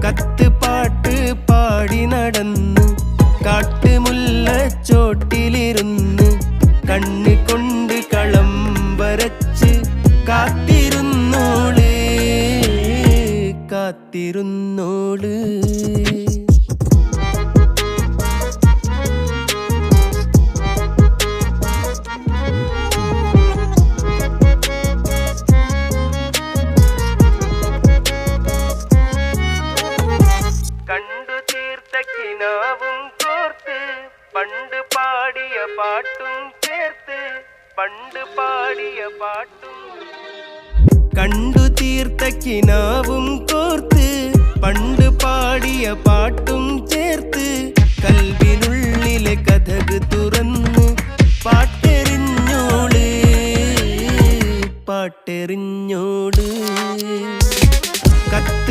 കത്ത് പാട്ട് പാടി നടന്ന് കാട്ടുമുല്ലച്ചോട്ടിലിരുന്ന് കണ്ണ് കൊണ്ട് കളം വരച്ച് കാത്തിരുന്നോള് കാത്തിരുന്നോള്. കണ്ടു തീർത്ത കിനാവും കോർത്ത് പണ്ട് പാടിയ പാട്ടും ചേർത്ത് പണ്ട് പാടിയ പാട്ടും. കണ്ടു തീർത്ത കിനാവും